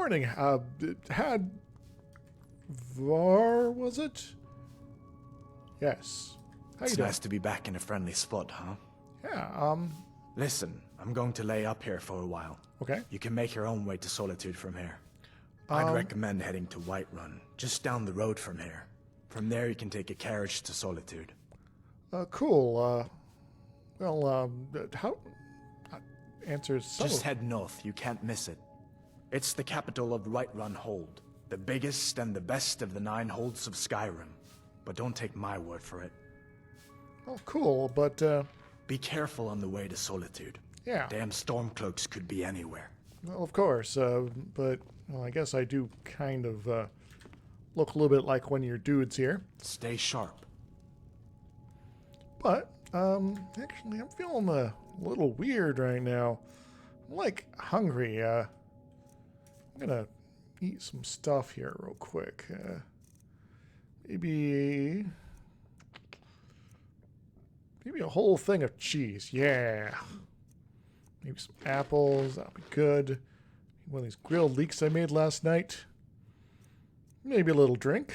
morning. Had Var, was it? Yes. How you It's doing? nice to be back in a friendly spot, huh? Yeah, Listen, I'm going to lay up here for a while. okay. You can make your own way to Solitude from here. I'd recommend heading to Whiterun, just down the road from here. From there you can take a carriage to Solitude. Cool. How... answers some Just of... head north, you can't miss it. It's the capital of Whiterun Hold, the biggest and the best of the 9 holds of Skyrim. But don't take my word for it. Oh, cool, but, Be careful on the way to Solitude. yeah. Damn stormcloaks could be anywhere. Well, of course, but, well, I guess I do kind of, look a little bit like one of your dudes here. Stay sharp. But, actually, I'm feeling a little weird right now. I'm, like, hungry. I'm gonna eat some stuff here real quick. Maybe a whole thing of cheese. Yeah. Maybe some apples. That'll be good. One of these grilled leeks I made last night. Maybe a little drink.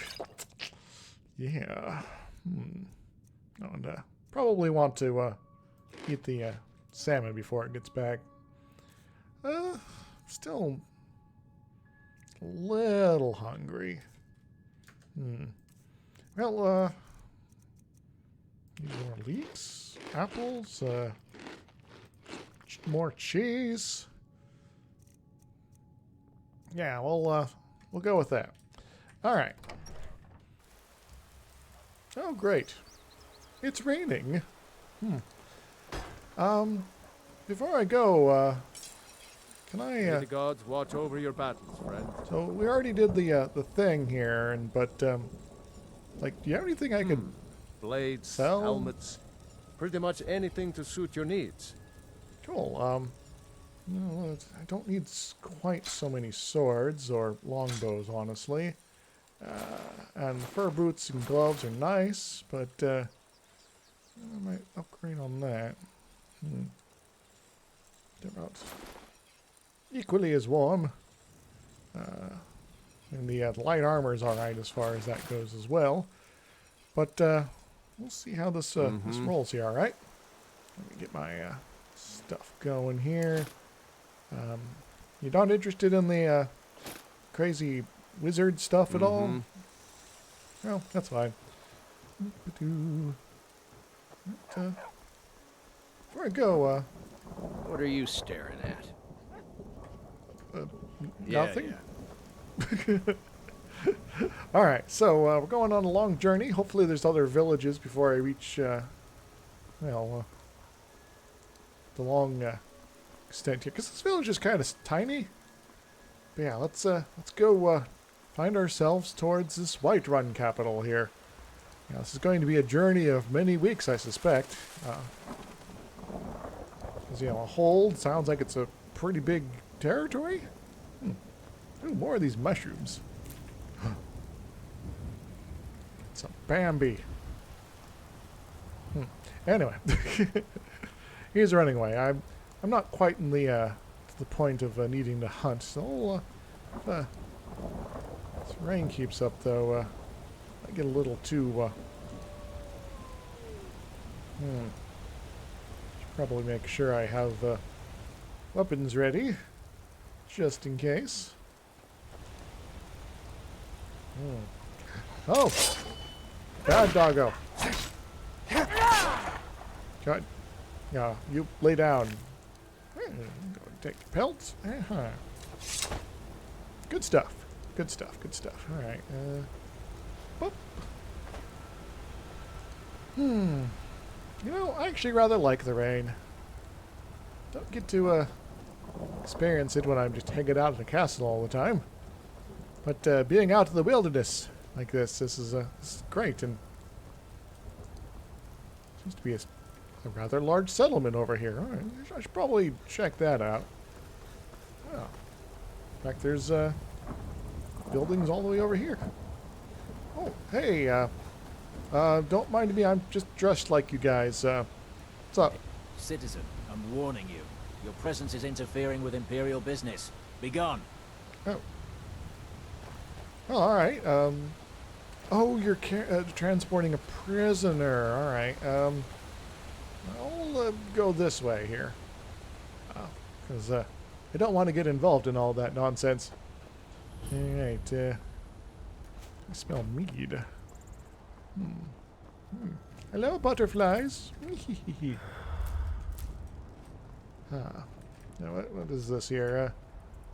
Yeah. And probably want to eat the salmon before it gets back. Still a little hungry. Well, more leeks, apples, more cheese. Yeah, we'll go with that. All right. Oh, great. It's raining. Before I go, can I? May the gods watch over your battles, friend. So we already did the thing here, but like, do you have anything I could Blades, sell? helmets, pretty much anything to suit your needs. Cool. No, I don't need quite so many swords or longbows, honestly. And fur boots and gloves are nice, but I might upgrade on that. They're about equally as warm. And the light armor is alright as far as that goes as well. But we'll see how this this rolls here, alright? Let me get my stuff going here. You're not interested in the crazy wizard stuff at all? Well, that's fine. Before I go, What are you staring at? nothing? Alright, so we're going on a long journey. Hopefully there's other villages before I reach, the long extent here. Because this village is kind of tiny. But yeah, let's go find ourselves towards this Whiterun capital here. Yeah, this is going to be a journey of many weeks, I suspect. Because, a hold sounds like it's a pretty big territory. Ooh, more of these mushrooms. It's a Bambi. Anyway, he's running away. I'm not quite in the to the point of needing to hunt. So this rain keeps up, though. I get a little too. Should probably make sure I have weapons ready, just in case. Oh! Bad doggo. God. Yeah, you lay down. Go take your pelts. Good stuff. Good stuff. Good stuff. Alright. Boop. I actually rather like the rain. Don't get to experience it when I'm just hanging out in a castle all the time. But being out in the wilderness like this is great, and seems to be a rather large settlement over here. All right, I should probably check that out. Oh. In fact, there's buildings all the way over here. Oh, hey, don't mind me. I'm just dressed like you guys. What's up? Citizen, I'm warning you. Your presence is interfering with Imperial business. Begone. Oh, Oh, all right. Oh, you're transporting a prisoner. All right. I'll go this way here. Because I don't want to get involved in all that nonsense. All right. I smell mead. Hello, butterflies. Now, what is this here?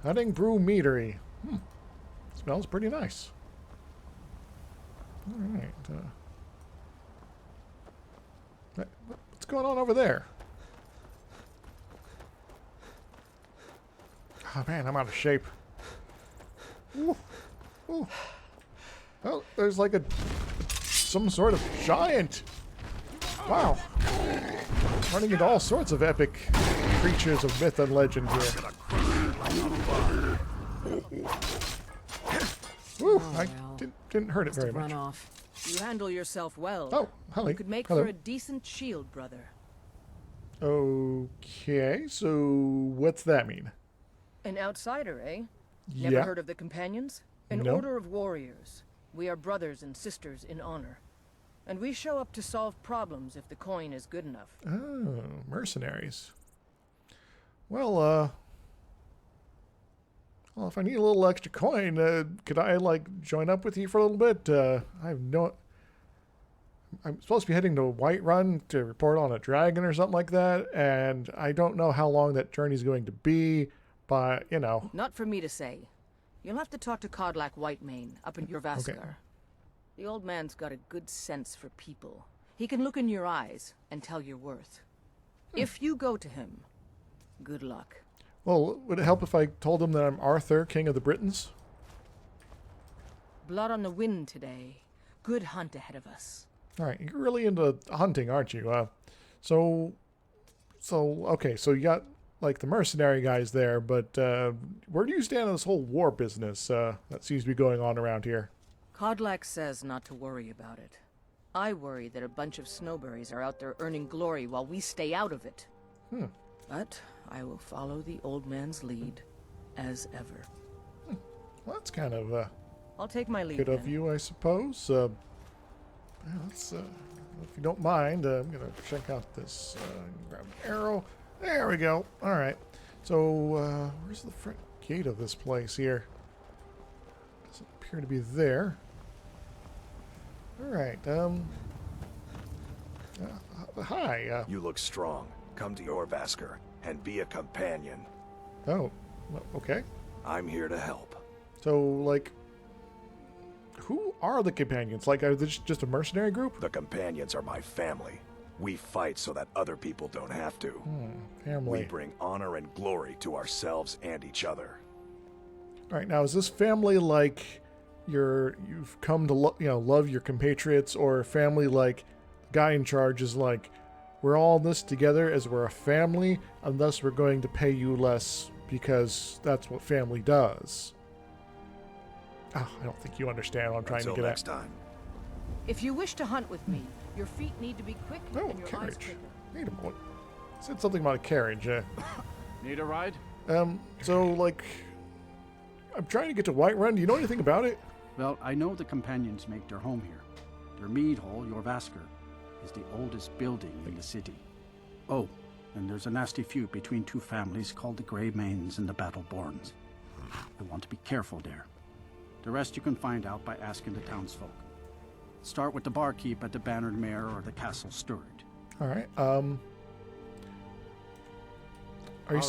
Hunting Brew Meadery. Smells pretty nice. All right. What's going on over there? Oh man, I'm out of shape. Ooh. Ooh. Oh, there's like some sort of giant. Wow. Running into all sorts of epic creatures of myth and legend here. Ooh, Oh, I well. didn't hurt it Must very have run much. off. You handle yourself well. Oh, hello. You could make Hello. for a decent shield, brother. Okay, so what's that mean? An outsider, eh? Never Yeah. heard of the Companions? An No. order of warriors. We are brothers and sisters in honor. And we show up to solve problems if the coin is good enough. Oh, mercenaries. Well, well, if I need a little extra coin, could I, like, join up with you for a little bit? I have no... I'm supposed to be heading to Whiterun to report on a dragon or something like that, and I don't know how long that journey's going to be, but, you know... Not for me to say. You'll have to talk to Codlac Whitemane up in your Vaskar. Okay. The old man's got a good sense for people. He can look in your eyes and tell your worth. If you go to him, good luck. Well, would it help if I told him that I'm Arthur, King of the Britons? Blood on the wind today. Good hunt ahead of us. All right, you're really into hunting, aren't you? Okay, so you got, like, the mercenary guys there, but where do you stand on this whole war business that seems to be going on around here? Codlac says not to worry about it. I worry that a bunch of snowberries are out there earning glory while we stay out of it. But I will follow the old man's lead, as ever. Well, that's kind of I'll take my leave. good of then. you, I suppose. Yeah, let's, if you don't mind, I'm going to check out this. Grab an arrow. There we go. All right. So, where's the front gate of this place here? Doesn't appear to be there. All right. Hi. You look strong. Come to your Vaskar and be a companion. Oh, okay. I'm here to help. So, like, who are the companions? Like, are they just a mercenary group? The companions are my family. We fight so that other people don't have to. Family. We bring honor and glory to ourselves and each other. All right, now is this family like you've come to love your compatriots, or family like the guy in charge is like, we're all in this together as we're a family, and thus we're going to pay you less because that's what family does? Oh, I don't think you understand what I'm trying Until to get next at. time. If you wish to hunt with me, your feet need to be quick Oh, and your eyes carriage. quicker. Wait a moment. It said something about a carriage. Need a ride? So like, I'm trying to get to Whiterun. Do you know anything about it? Well, I know the companions make their home here. Their mead hall, your Vaskar, is the oldest building in the city. Oh, and there's a nasty feud between two families called the Greymanes and the Battleborns. I want to be careful there. The rest you can find out by asking the townsfolk. Start with the barkeep at the Bannered Mare or the Castle Steward. All right. Are you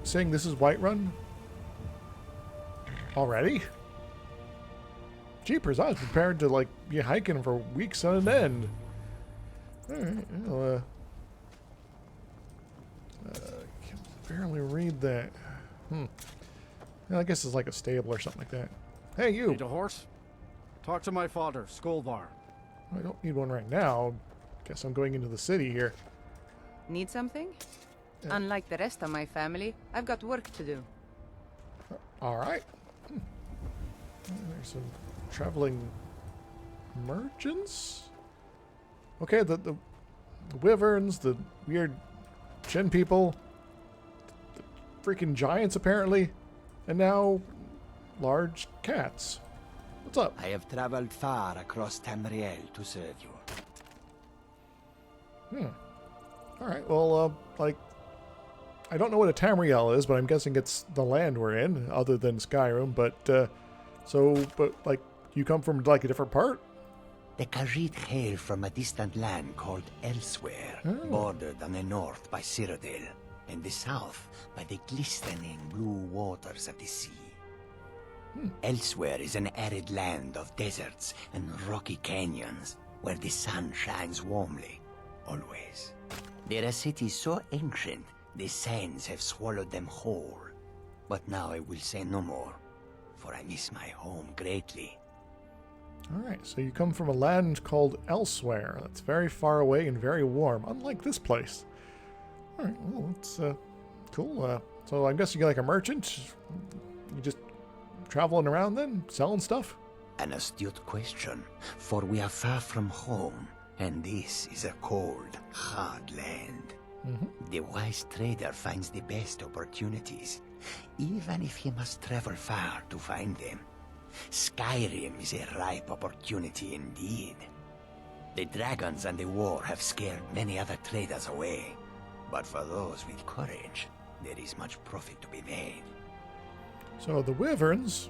saying this is Whiterun? Already? Jeepers, I was prepared to, like, be hiking for weeks on end. Alright, well, can barely read that. Well, I guess it's like a stable or something like that. Hey, you! Need a horse? Talk to my father, Skolvar. I don't need one right now. Guess I'm going into the city here. Need something? Unlike the rest of my family, I've got work to do. Alright. There's some traveling merchants? Okay, the wyverns, the weird chin people, the freaking giants apparently, and now large cats. what's up? I have traveled far across Tamriel to serve you. Alright, well, like, I don't know what a Tamriel is, but I'm guessing it's the land we're in, other than Skyrim, but, like, you come from, like, a different part? The Khajiit hail from a distant land called Elsewhere, bordered on the north by Cyrodiil, and the south by the glistening blue waters of the sea. Elsewhere is an arid land of deserts and rocky canyons, where the sun shines warmly, always. They're a city so ancient, the sands have swallowed them whole. But now I will say no more, for I miss my home greatly. Alright, so you come from a land called Elsewhere. That's very far away and very warm, unlike this place. Alright, well, that's cool. So I guess you're like a merchant? You just traveling around then, selling stuff? An astute question, for we are far from home, and this is a cold, hard land. The wise trader finds the best opportunities, even if he must travel far to find them. Skyrim is a ripe opportunity indeed. The dragons and the war have scared many other traders away, but for those with courage, there is much profit to be made. So the wyverns,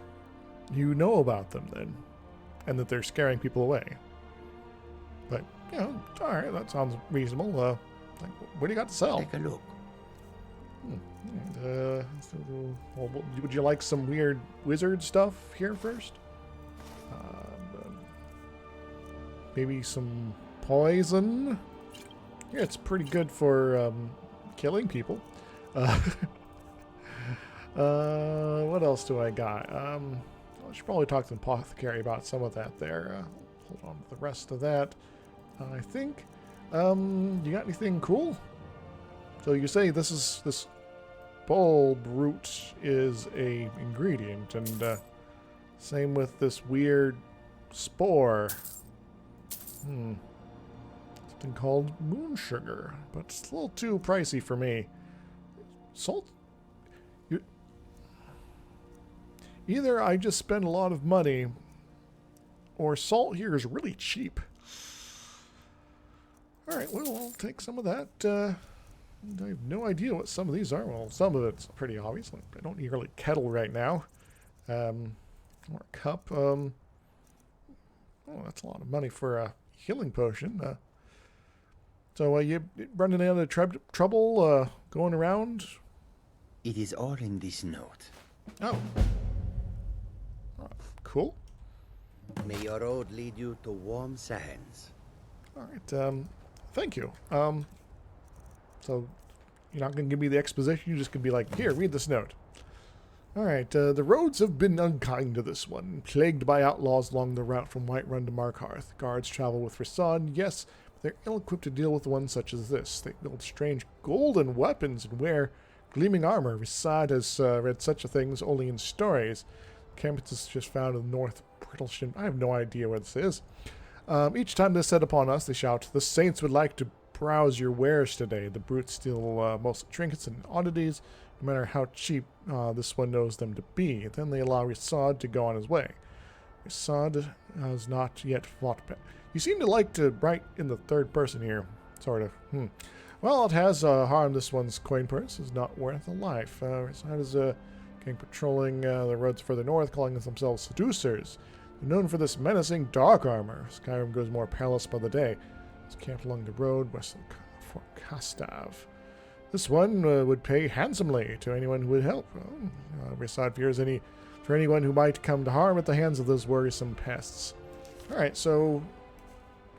you know about them then, and that they're scaring people away. But, you know, alright, that sounds reasonable. Like, what do you got to sell? Take a look. Would you like some weird wizard stuff here first? Maybe some poison? Yeah, it's pretty good for killing people. What else do I got? I should probably talk to the apothecary about some of that there. Hold on to the rest of that. I think. You got anything cool? So you say this bulb root is a ingredient, and same with this weird spore. Something called moon sugar, but it's a little too pricey for me. Salt? Either I just spend a lot of money, or salt here is really cheap. Alright, well, I'll take some of that. I have no idea what some of these are. Well, some of it's pretty obvious. I don't need really kettle right now. Or a cup. Oh, that's a lot of money for a healing potion. So you running out of trouble going around? It is all in this note. Oh. Cool. May your road lead you to warm sands. Alright, thank you. So, you're not going to give me the exposition, you're just going to be like, here, read this note. Alright, the roads have been unkind to this one, plagued by outlaws along the route from Whiterun to Markarth. Guards travel with Rasad, yes, but they're ill-equipped to deal with one such as this. They build strange golden weapons and wear gleaming armor. Rasad has read such a things only in stories. Campus is just found in North Brittleshire. I have no idea where this is. Each time they set upon us, they shout, "The saints would like to browse your wares today." The brutes steal most trinkets and oddities, no matter how cheap this one knows them to be. Then they allow Rasad to go on his way. Rasad has not yet fought back. You seem to like to write in the third person here, sort of. Well, it has harmed this one's coin purse. Is not worth a life. Rasad is gang patrolling the roads further north, calling themselves seducers. They're known for this menacing dark armor. Skyrim grows more perilous by the day. It's camped along the road west of Fort Kastav. This one would pay handsomely to anyone who would help. Rasad fears for anyone who might come to harm at the hands of those worrisome pests. Alright, so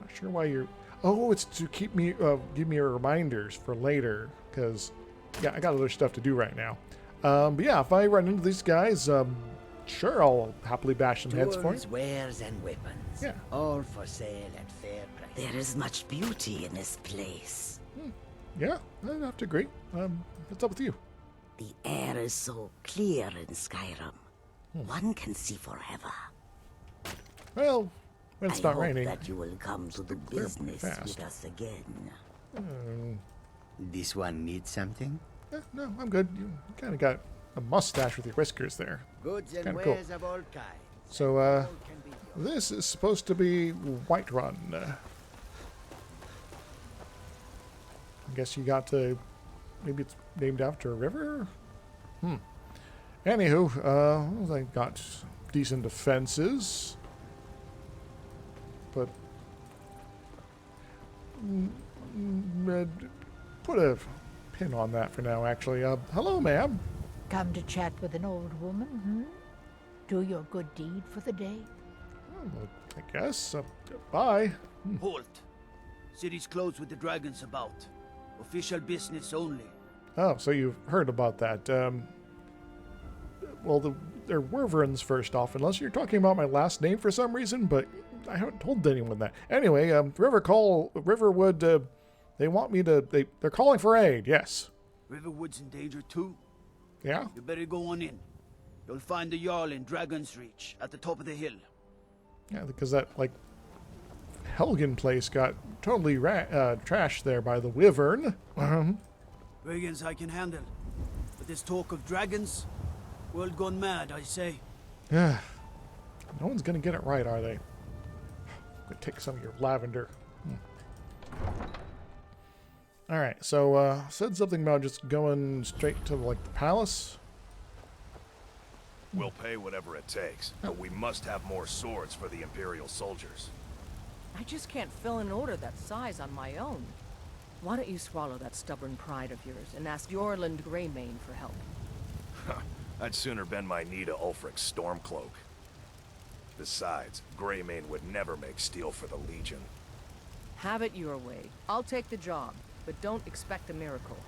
not sure why you're... Oh, it's to keep me give me reminders for later, because yeah, I got other stuff to do right now. But yeah, if I run into these guys, sure, I'll happily bash some heads for you. Wares, and weapons. Yeah. All for sale at fair price. There is much beauty in this place. Yeah, I'd have to agree. What's up with you? The air is so clear in Skyrim. One can see forever. Well, when it's I not hope raining. that you will come to do clear business fast. with us again. This one needs something? No, I'm good. You kind of got a mustache with your whiskers there. Goods and Kinda cool. wares of all kinds. So, this is supposed to be Whiterun. I guess you got to... Maybe it's named after a river? Anywho, they got decent defenses. But... put a pin on that for now, actually. Hello, ma'am. Come to chat with an old woman, Do your good deed for the day? Well, I guess. Bye. Halt. City's closed with the dragons about. Official business only. Oh, so you've heard about that. Well, they're Wyverns first off, unless you're talking about my last name for some reason, but I haven't told anyone that. Anyway, Riverwood, they want me to... They're calling for aid, yes. Riverwood's in danger too? Yeah? You better go on in. You'll find the Jarl in Dragon's Reach, at the top of the hill. Yeah, because that, Helgen place got totally trashed there by the Wyvern. Brigands I can handle. But this talk of dragons, world gone mad, I say. Yeah. No one's gonna get it right, are they? I'm gonna take some of your lavender. Alright, so, said something about just going straight to, the palace. We'll pay whatever it takes, but we must have more swords for the Imperial soldiers. I just can't fill an order that size on my own. Why don't you swallow that stubborn pride of yours and ask Yorland Greymane for help? I'd sooner bend my knee to Ulfric's Stormcloak. Besides, Greymane would never make steel for the Legion. Have it your way. I'll take the job, but don't expect a miracle.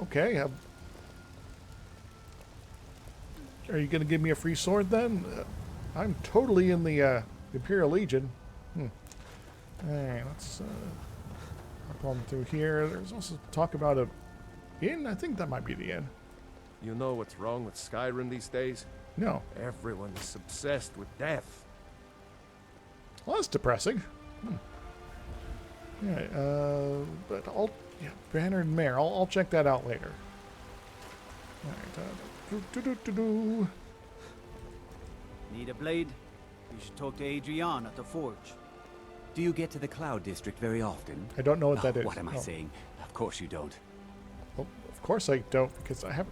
Okay, are you going to give me a free sword then? I'm totally in the Imperial Legion. Alright, let's hop on through here. There's also talk about a inn. I think that might be the inn. You know what's wrong with Skyrim these days? No. Everyone is obsessed with death. Well, that's depressing. Yeah, but Banner and Mare. I'll check that out later. Alright, Need a blade? You should talk to Adrian at the forge. Do you get to the Cloud District very often? I don't know what that is. What am I saying? Of course you don't. Well, of course I don't, because I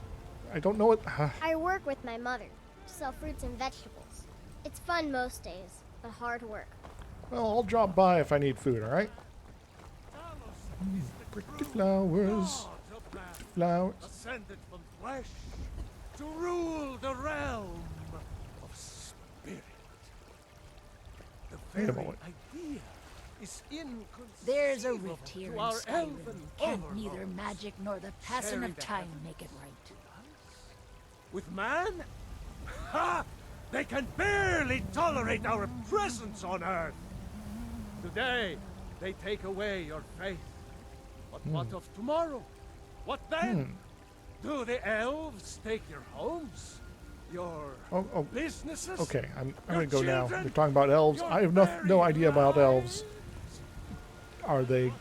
don't know what... I work with my mother to sell fruits and vegetables. It's fun most days, but hard work. Well, I'll drop by if I need food, alright? Pretty flowers. Pretty flowers. Ascended from flesh to rule the realm of spirit. The Wait a very moment. idea is inconceivable. There's a rift here in our Skyrim. elven Can't overlords. neither magic nor the passing Sharing of the time heavens. make it right. With man? Ha! They can barely tolerate our presence on Earth. Today, they take away your faith. But what of tomorrow? What then? Do the elves take your homes? Your businesses? Okay, I'm Your gonna go now. children? They're talking about elves. Your I have very no idea about lives? elves. Are they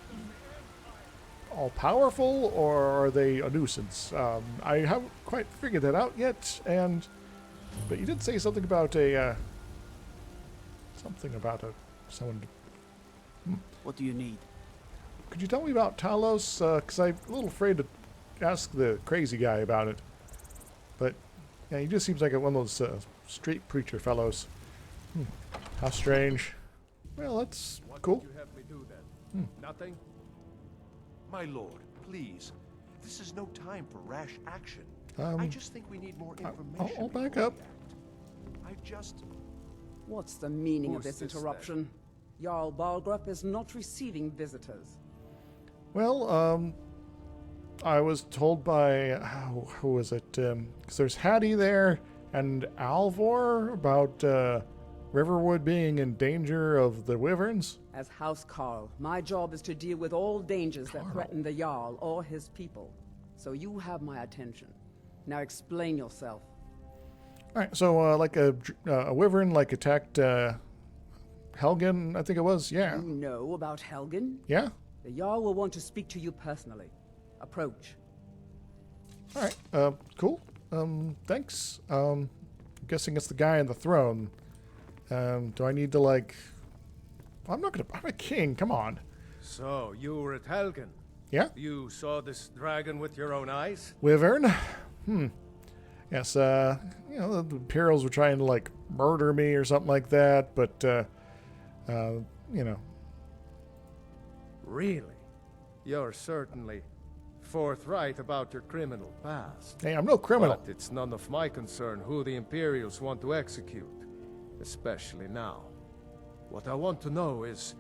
all powerful or are they a nuisance? I haven't quite figured that out yet. But you did say something about someone. What do you need? Could you tell me about Talos? Because I'm a little afraid to ask the crazy guy about it. But yeah, he just seems like one of those street preacher fellows. How strange. Well, that's cool. What did you have me do then? Nothing? My lord, please. This is no time for rash action. I just think we need more information. I'll back up. What's the meaning of Who's this this interruption? Jarl Balgrup is not receiving visitors. Well, I was told by who was it? Because there's Hattie there and Alvor about Riverwood being in danger of the Wyverns. As House Carl, my job is to deal with all dangers that threaten the Jarl or his people. So you have my attention. Now explain yourself. All right, so like a Wyvern attacked Helgen, I think it was. Yeah. You know about Helgen? Yeah. The Jarl will want to speak to you personally. Approach. All right. Cool. Thanks. I'm guessing it's the guy on the throne. Do I need to, like... I'm not gonna... I'm a king, come on. So, you were at Helgen? Yeah? You saw this dragon with your own eyes? Wyvern? Yes, you know, the Imperials were trying to, like, murder me or something like that, but, you know. Really? You're certainly forthright about your criminal past. Hey, I'm no criminal. But it's none of my concern who the Imperials want to execute, especially now. What I want to know is,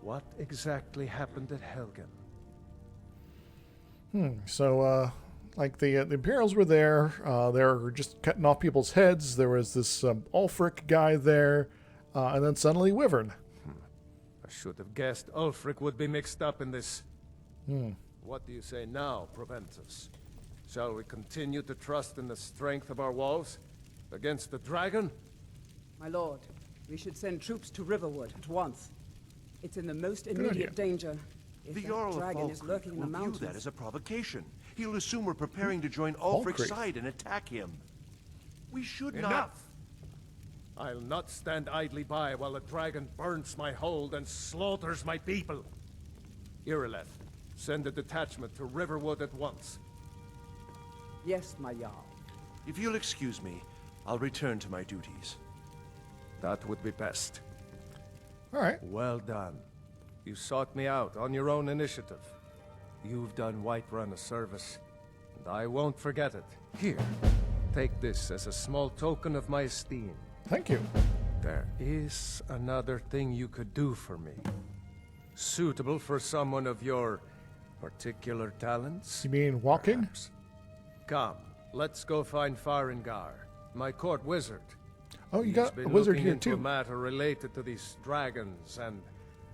what exactly happened at Helgen? So, like, the Imperials were there. They were just cutting off people's heads. There was this Ulfric guy there, and then suddenly Wyvern. I should have guessed Ulfric would be mixed up in this. What do you say now, Proventus? Shall we continue to trust in the strength of our walls against the dragon? My lord, we should send troops to Riverwood at once. It's in the most immediate danger. If The that Jarl of dragon is Falkreath lurking in the will view mountains. that as a provocation. He'll assume we're preparing to join Ulfric's side and attack him. We should not... Enough! I'll not stand idly by while a dragon burns my hold and slaughters my people. Irileth, send a detachment to Riverwood at once. Yes, my Jarl. If you'll excuse me, I'll return to my duties. That would be best. All right. Well done. You sought me out on your own initiative. You've done Whiterun a service, and I won't forget it. Here, take this as a small token of my esteem. Thank you. There is another thing you could do for me. Suitable for someone of your particular talents. You mean walking? Perhaps. Come, let's go find Farengar, my court wizard. Oh, you He's got a been wizard looking here into too. a matter related to these dragons and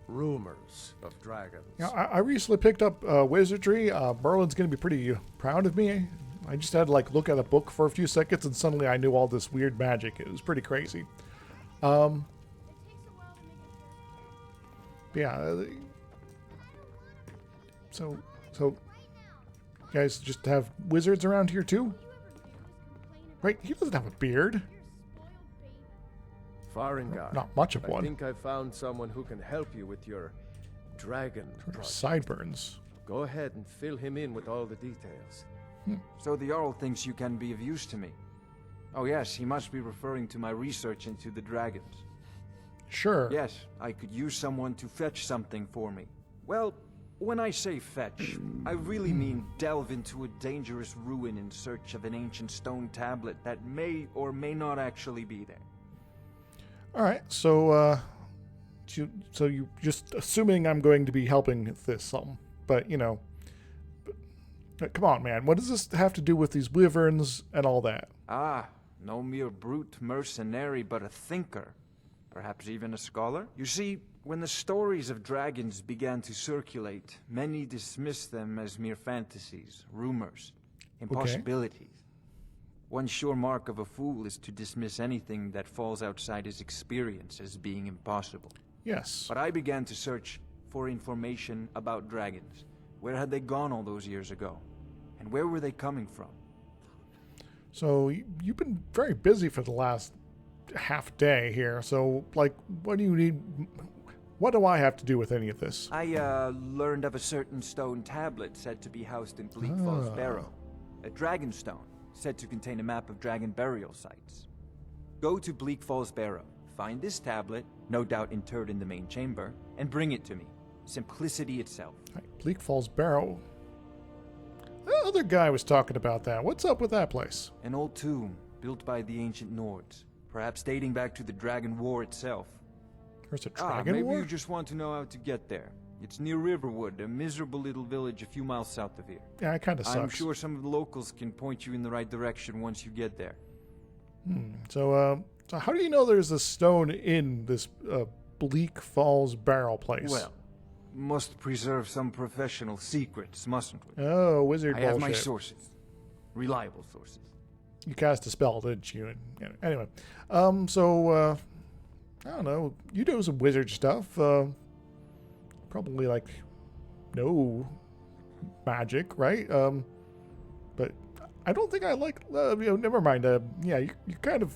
rumors of dragons. Yeah, I recently picked up wizardry. Merlin's going to be pretty proud of me. I just had to like look at a book for a few seconds and suddenly I knew all this weird magic. It was pretty crazy. Yeah. So you guys just have wizards around here too? Right, he doesn't have a beard. Farengar. Not much of one. I think I found someone who can help you with your dragon project. Sideburns. Go ahead and fill him in with all the details. So the Jarl thinks you can be of use to me. Oh yes, he must be referring to my research into the dragons. Sure. Yes, I could use someone to fetch something for me. Well, when I say fetch, I really mean delve into a dangerous ruin in search of an ancient stone tablet that may or may not actually be there. All right, so you just assuming I'm going to be helping this some, but you know, come on, man. What does this have to do with these wyverns and all that? Ah, no mere brute mercenary, but a thinker. Perhaps even a scholar? You see, when the stories of dragons began to circulate, many dismissed them as mere fantasies, rumors, impossibilities. One sure mark of a fool is to dismiss anything that falls outside his experience as being impossible. Yes. But I began to search for information about dragons. Where had they gone all those years ago? And where were they coming from? So you've been very busy for the last half day here. So, like, what do you need? What do I have to do with any of this? I learned of a certain stone tablet said to be housed in Bleak Falls Barrow. A dragon stone, said to contain a map of dragon burial sites. Go to Bleak Falls Barrow, find this tablet, no doubt interred in the main chamber, and bring it to me. Simplicity itself. Right, Bleak Falls Barrow. The other guy was talking about that. What's up with that place? An old tomb, built by the ancient Nords, perhaps dating back to the Dragon War itself. There's a Dragon maybe War? you just want to know how to get there. It's near Riverwood, a miserable little village a few miles south of here. Yeah, it kind of sucks. I'm sure some of the locals can point you in the right direction once you get there. So how do you know there's a stone in this Bleak Falls Barrow place? Well, must preserve some professional secrets, mustn't we? Oh, wizard I bullshit. have my sources. Reliable sources. You cast a spell, didn't you? And, anyway, so I don't know. You do some wizard stuff. Probably like no magic, right? But I don't think I like. Never mind. Yeah, you kind of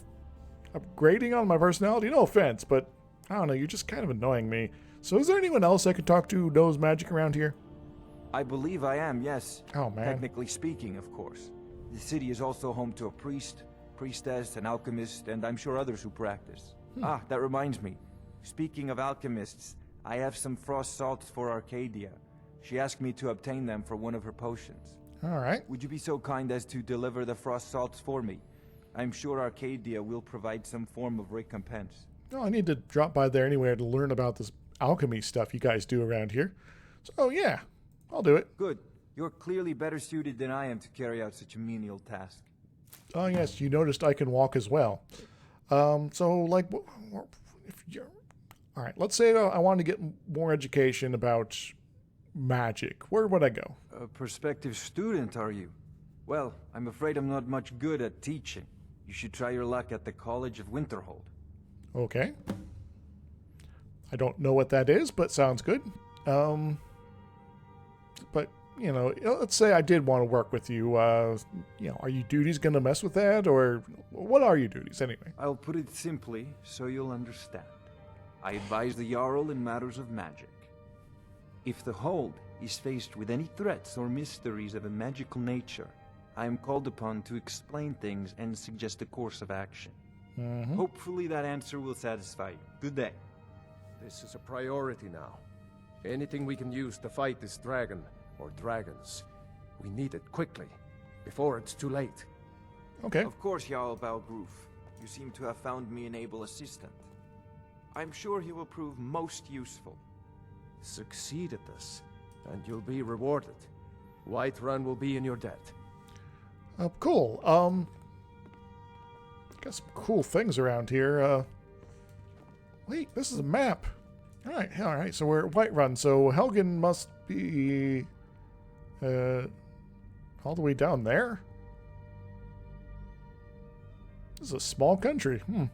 upgrading on my personality. No offense, but I don't know, you're just kind of annoying me. So is there anyone else I could talk to who knows magic around here? I believe I am, yes. Oh, man. Technically speaking, of course. The city is also home to a priest, priestess, an alchemist, and I'm sure others who practice. Ah, that reminds me. Speaking of alchemists, I have some frost salts for Arcadia. She asked me to obtain them for one of her potions. All right. Would you be so kind as to deliver the frost salts for me? I'm sure Arcadia will provide some form of recompense. No, I need to drop by there anyway to learn about this alchemy stuff you guys do around here. So, yeah, I'll do it. Good. You're clearly better suited than I am to carry out such a menial task. Oh, yes, you noticed I can walk as well. So, like, if you're... All right, let's say I wanted to get more education about magic. Where would I go? A prospective student, are you? Well, I'm afraid I'm not much good at teaching. You should try your luck at the College of Winterhold. Okay. I don't know what that is, but sounds good. But, you know, let's say I did want to work with you. You know, are your duties going to mess with that? Or what are your duties anyway? I'll put it simply so you'll understand. I advise the Jarl in matters of magic. If the Hold is faced with any threats or mysteries of a magical nature, I am called upon to explain things and suggest a course of action. Hopefully that answer will satisfy you. Good day. This is a priority now. Anything we can use to fight this dragon, or dragons, we need it quickly, before it's too late. Okay. Of course, Jarl Balgroof. You seem to have found me an able assistant. I'm sure he will prove most useful. Succeed at this, and you'll be rewarded. Whiterun will be in your debt. Cool. Got some cool things around here. Wait, this is a map. All right. So we're at Whiterun. So Helgen must be all the way down there. This is a small country. All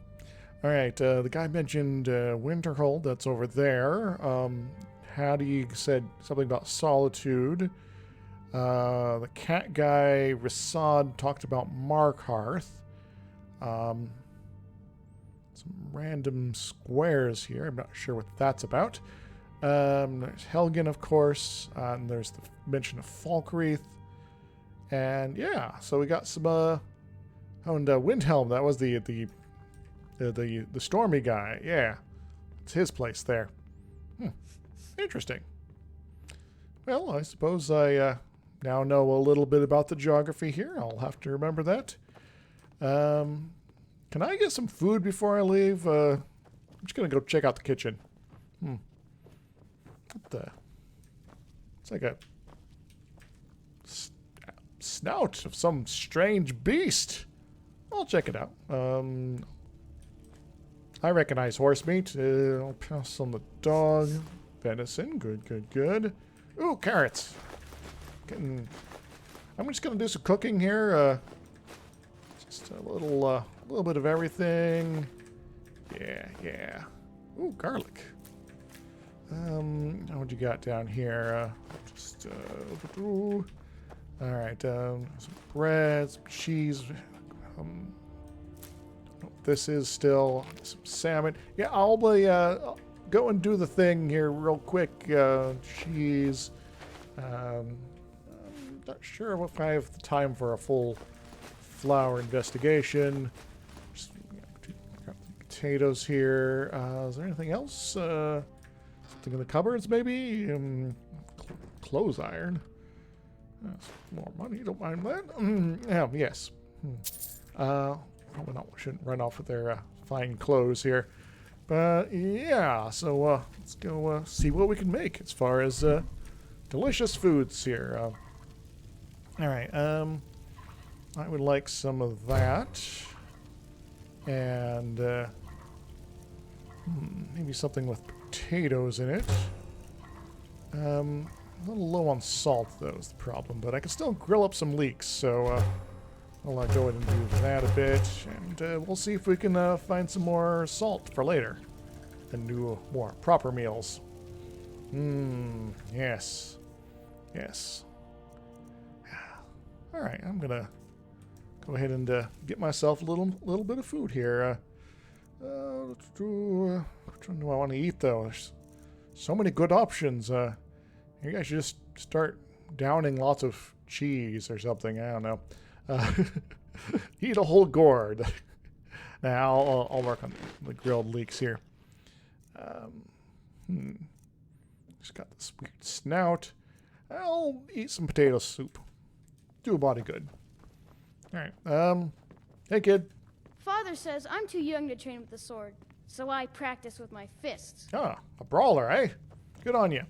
right. The guy mentioned Winterhold. That's over there. Hattie said something about solitude. The cat guy, Rasad, talked about Markhearth. Some random squares here. I'm not sure what that's about. There's Helgen, of course. And there's the mention of Falkreath. And yeah, so we got some. And Windhelm. That was the stormy guy. Yeah, it's his place there. Interesting. Well, I suppose I now know a little bit about the geography here. I'll have to remember that. Can I get some food before I leave? I'm just going to go check out the kitchen. What the? It's like a snout of some strange beast. I'll check it out. I recognize horse meat. I'll pass on the dog. Venison. Good. Ooh, carrots. I'm just going to do some cooking here. Just a little bit of everything. Yeah. Ooh, garlic. What you got down here? All right. Some bread, some cheese. This is still some salmon. Yeah, I'll be go and do the thing here real quick. Cheese. I'm not sure if I have the time for a full flour investigation. Just got the potatoes here. Is there anything else? Something in the cupboards, maybe? Clothes iron. More money, don't mind that. Yes. Probably not. Shouldn't run off with their fine clothes here. But yeah, so let's go see what we can make as far as delicious foods here. All right. I would like some of that, and maybe something with potatoes in it. A little low on salt, though, is the problem, but I can still grill up some leeks, so I'll go ahead and do that a bit, and we'll see if we can find some more salt for later and do more proper meals. Yes. All right, I'm gonna go ahead and get myself a little bit of food here. Which one do I want to eat, though? There's so many good options. Maybe I should just start downing lots of cheese or something. I don't know. Eat a whole gourd. Now I'll work on the grilled leeks here. Just got this weird snout. I'll eat some potato soup. Do a body good. All right. Hey, kid. Father says I'm too young to train with the sword, so I practice with my fists. Ah, a brawler, eh? Good on you.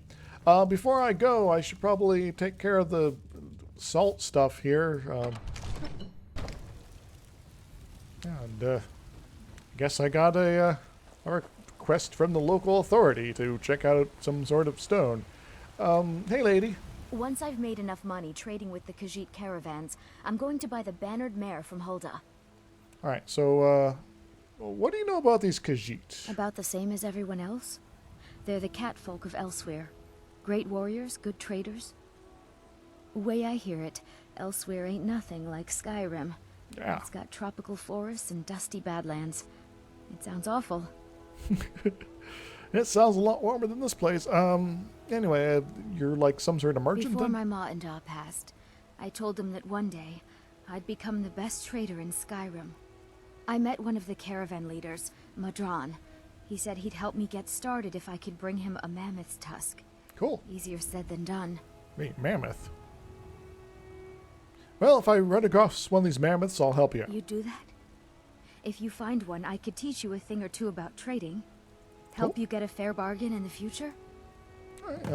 Before I go, I should probably take care of the salt stuff here. And guess I got a request from the local authority to check out some sort of stone. Hey, lady. Once I've made enough money trading with the Khajiit caravans, I'm going to buy the bannered mare from Hulda. All right, so what do you know about these Khajiit? About the same as everyone else. They're the catfolk of Elsewhere. Great warriors, good traders. Way I hear it, Elsewhere ain't nothing like Skyrim. Yeah. It's got tropical forests and dusty badlands. It sounds awful. It sounds a lot warmer than this place. Anyway, you're like some sort of merchant Before then? my ma and Da passed, I told them that one day I'd become the best trader in Skyrim. I met one of the caravan leaders, Madran. He said he'd help me get started if I could bring him a mammoth's tusk. Cool. Easier said than done. Wait, mammoth? Well, if I run across one of these mammoths, I'll help you. You do that? If you find one, I could teach you a thing or two about trading. Help you get a fair bargain in the future? All right,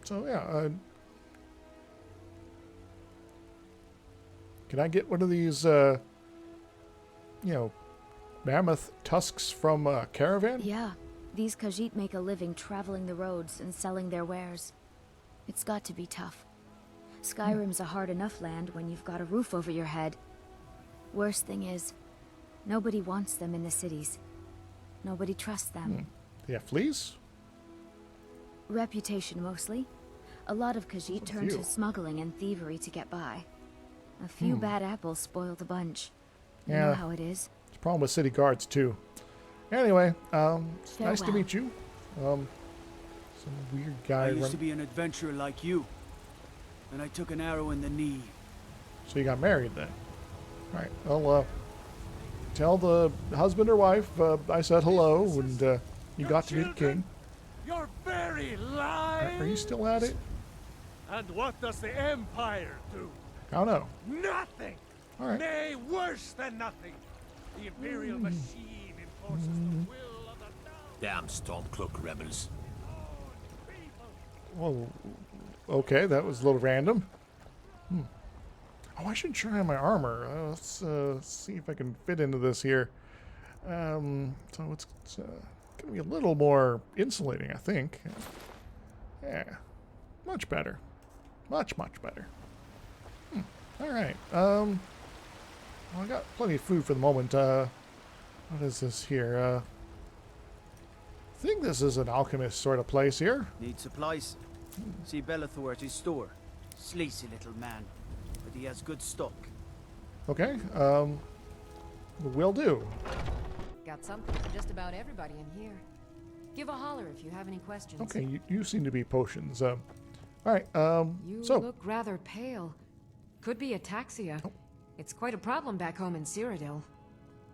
so yeah, can I get one of these, mammoth tusks from a caravan? Yeah. These Khajiit make a living traveling the roads and selling their wares. It's got to be tough. Skyrim's a hard enough land when you've got a roof over your head. Worst thing is, nobody wants them in the cities. Nobody trusts them. They have fleas? Reputation, mostly. A lot of Khajiit turn to smuggling and thievery to get by. A few bad apples spoil the bunch. You know how it is. It's a problem with city guards, too. Anyway, it's nice to Farewell. meet you. Some weird guy I used to be an adventurer like you, and I took an arrow in the knee. So you got married then? All right, well, tell the husband or wife I said hello, and you got to be the king. Your very lives. Are you still at it? And what does the Empire do? I don't know. Nothing. All right. Nay, worse than nothing. The Imperial machine enforces the will of the Damn Stormcloak rebels. Well, okay, that was a little random. Oh, I should try on my armor. Let's see if I can fit into this here. So it's gonna be a little more insulating, I think. Yeah, much better. Much better. All right. Well, I got plenty of food for the moment. What is this here? I think this is an alchemist sort of place here. Need supplies? See Bellathor at his store. Sleazy little man, but he has good stock. Okay. Will do. Got something for just about everybody in here. Give a holler if you have any questions. Okay, you seem to be potions. All right. You so look rather pale. Could be ataxia. It's quite a problem back home in Cyrodiil.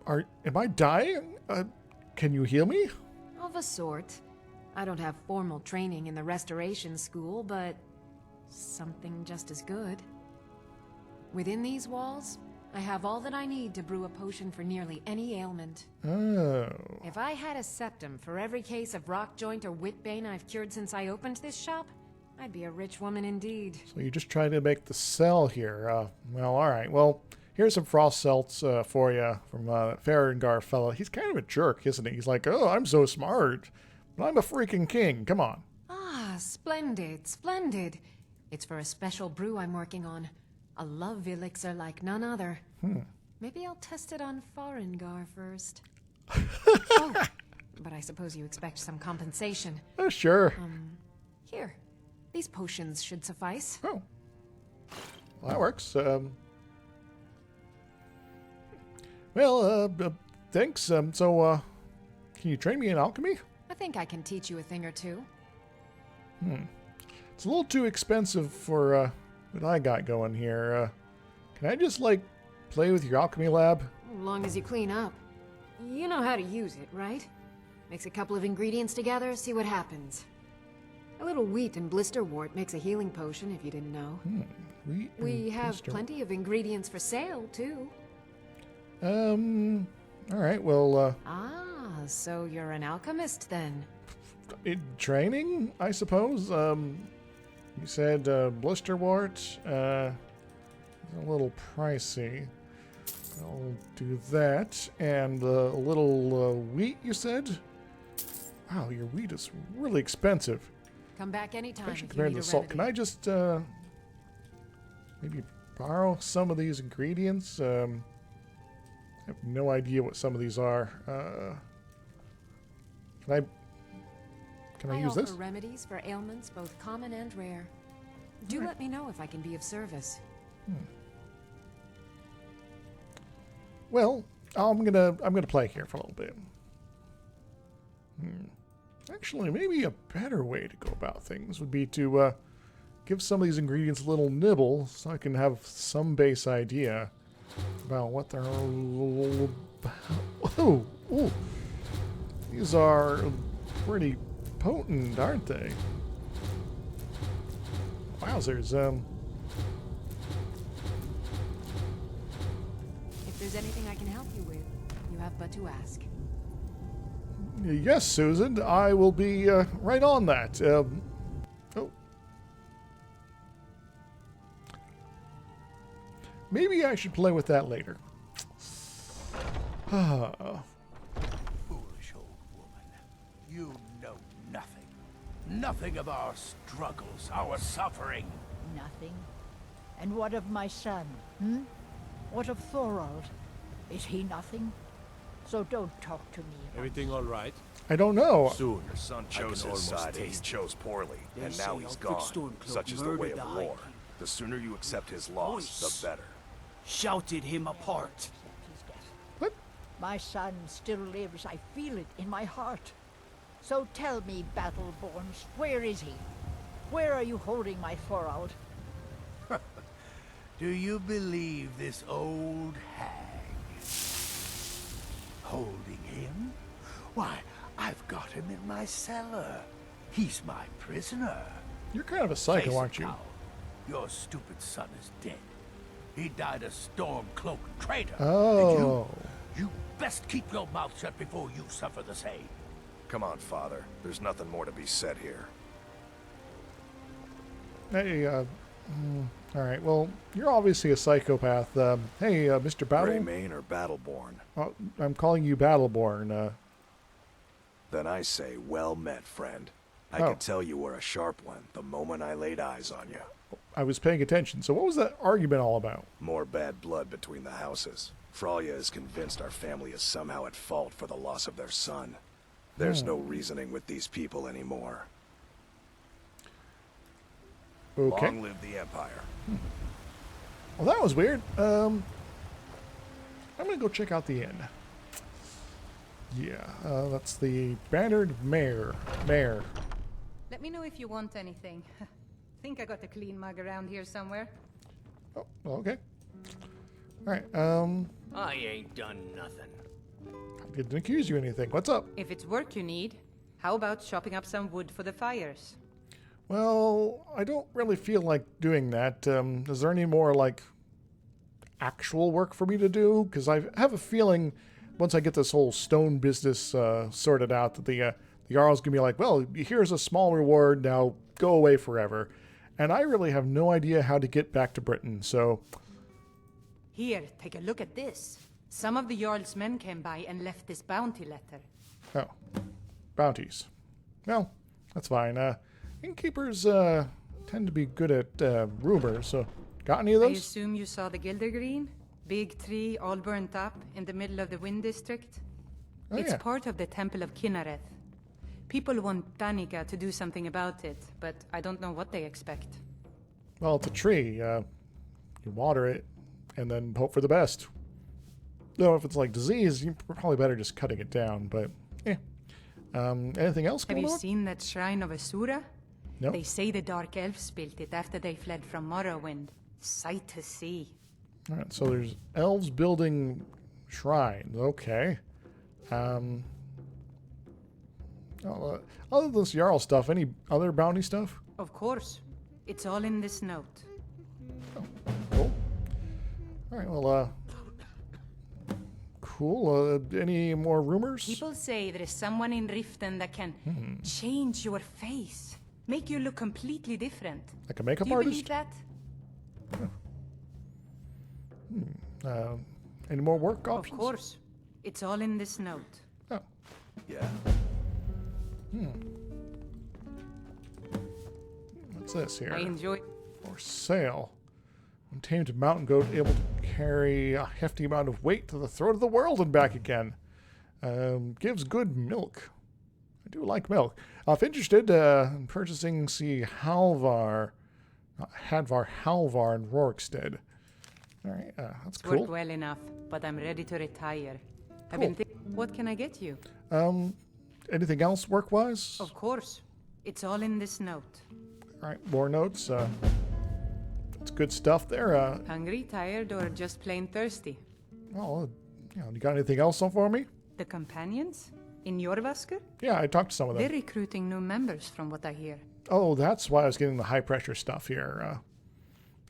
am I dying? Can you heal me? Of a sort. I don't have formal training in the restoration school, but something just as good. Within these walls, I have all that I need to brew a potion for nearly any ailment. Oh. If I had a septum for every case of rock joint or whitbane I've cured since I opened this shop, I'd be a rich woman indeed. So you just trying to make the sell here. Well, all right. Well, here's some frost celts for you from Farengar fella. He's kind of a jerk, isn't he? He's like, oh, I'm so smart, but I'm a freaking king. Come on. Ah, splendid, splendid. It's for a special brew I'm working on. A love elixir like none other. Maybe I'll test it on Farengar first. Oh, but I suppose you expect some compensation. Sure. Here. These potions should suffice. Oh. Well, that works. Well, thanks. So, can you train me in alchemy? I think I can teach you a thing or two. It's a little too expensive for what I got going here. Can I just, like, play with your alchemy lab? As long as you clean up. You know how to use it, right? Mix a couple of ingredients together, see what happens. A little wheat and blisterwort makes a healing potion, if you didn't know. Wheat We have plenty of ingredients for sale, too. Alright, well, So you're an alchemist, then? Training, I suppose? You said, blisterwort, a little pricey. I'll do that. And a little wheat, you said? Wow, your wheat is really expensive. Come back anytime if you Compared need to a the salt. remedy. Can I just maybe borrow some of these ingredients? I have no idea what some of these are. Can I use this? offer remedies for ailments both common and rare. Do let me know if I can be of service. Well, I'm gonna play here for a little bit. Actually, maybe a better way to go about things would be to give some of these ingredients a little nibble, so I can have some base idea about what they're all about. Whoa, ooh. These are pretty potent, aren't they? Wowzers. If there's anything I can help you with, you have but to ask. Yes, Susan, I will be right on that. Oh. Maybe I should play with that later. Foolish old woman. You know nothing. Nothing of our struggles, our suffering. Nothing. And what of my son? What of Thorald? Is he nothing? So don't talk to me. Everything all right? I don't know. Soon, your son chose his side and he chose poorly, and now he's gone. Such is the way of war. The sooner you accept his loss, the better. Shouted him apart. What? My son still lives. I feel it in my heart. So tell me, Battleborns, where is he? Where are you holding my Thorald? Do you believe this old hag? Holding him? Why, I've got him in my cellar. He's my prisoner. You're kind of a psycho, Face it, aren't you? Cow. Your stupid son is dead. He died a Stormcloak traitor. Oh. And you best keep your mouth shut before you suffer the same. Come on, Father. There's nothing more to be said here. Hey, all right, well, you're obviously a psychopath. Hey, Mr. Battle... Greymane or Battleborn? I'm calling you Battleborn. Then I say, well met, friend. I could tell you were a sharp one the moment I laid eyes on you. I was paying attention. So what was that argument all about? More bad blood between the houses. Frolya is convinced our family is somehow at fault for the loss of their son. There's no reasoning with these people anymore. Okay. Long live the Empire. Well, that was weird. I'm gonna go check out the inn. Yeah, that's the Battered Mare. Let me know if you want anything. Think I got a clean mug around here somewhere. Oh, okay. All right. I ain't done nothing. I didn't accuse you of anything. What's up? If it's work you need, how about chopping up some wood for the fires? Well, I don't really feel like doing that. Is there any more, like, actual work for me to do? Because I have a feeling once I get this whole stone business sorted out that the Jarl's going to be like, well, here's a small reward, now go away forever. And I really have no idea how to get back to Britain, so... Here, take a look at this. Some of the Jarl's men came by and left this bounty letter. Oh. Bounties. Well, that's fine. Innkeepers tend to be good at rumors, so... Got any of I those? assume you saw the Gildergreen? Big tree, all burnt up, in the middle of the Wind District? Oh, It's yeah. part of the Temple of Kinnareth. People want Danica to do something about it, but I don't know what they expect. Well, it's a tree. You water it, and then hope for the best. Though if it's like disease, you're probably better just cutting it down, but Anything else Have going you on? seen that shrine of Asura? No. They say the Dark Elves built it after they fled from Morrowind. Sight to see. All right, so there's elves building shrines. Okay. Other than this Jarl stuff, any other bounty stuff? Of course. It's all in this note. Cool. All right, well, cool. Any more rumors? People say there is someone in Riften that can change your face. Make you look completely different. Like a makeup Do you artist? believe that? Any more work options? Of course. It's all in this note. Oh. Yeah. What's this here? I enjoy... For sale. Untamed mountain goat able to carry a hefty amount of weight to the throat of the world and back again. Gives good milk. I do like milk. If interested in purchasing, see Halvar, not Hadvar, Halvar in Rorikstead. All right, that's cool. Worked well enough, but I'm ready to retire. Cool. What can I get you? Anything else work-wise? Of course. It's all in this note. All right, more notes. That's good stuff there. Hungry, tired, or just plain thirsty? Well, you got anything else on for me? The companions? In Jorvaskr? Yeah, I talked to some of them. They're recruiting new members from what I hear. Oh, that's why I was getting the high-pressure stuff here.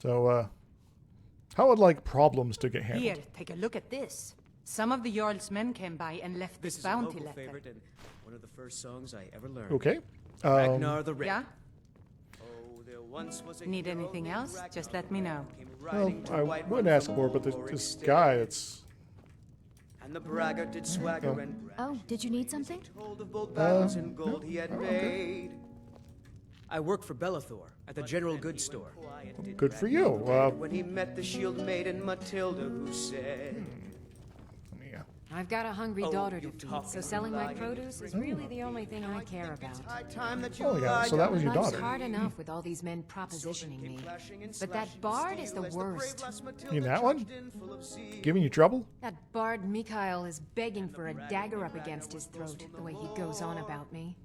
How would like problems to get handled? Here, take a look at this. Some of the Jarl's men came by and left this bounty letter. Favorite and one of the first songs I ever learned. Okay. Ragnar the Red. Yeah? Oh, there once was a Need anything else? Just let me know. Well, I would ask more, but this guy, it's... And the braggart did swagger and Oh, did you need something? told of bold battles and gold he had made. I worked for Bellathor at the general goods store. Good for you. When he met the shield maiden Matilda, who said, I've got a hungry Oh, daughter to you feed, talking so selling my lying produce is really the only thing I care about. time that you Oh, yeah, so that was your Life's daughter. hard enough with all these men propositioning me. But that bard is the worst. You that one? Giving you trouble? That bard Mikhail is begging for a dagger up against his throat, the way he goes on about me.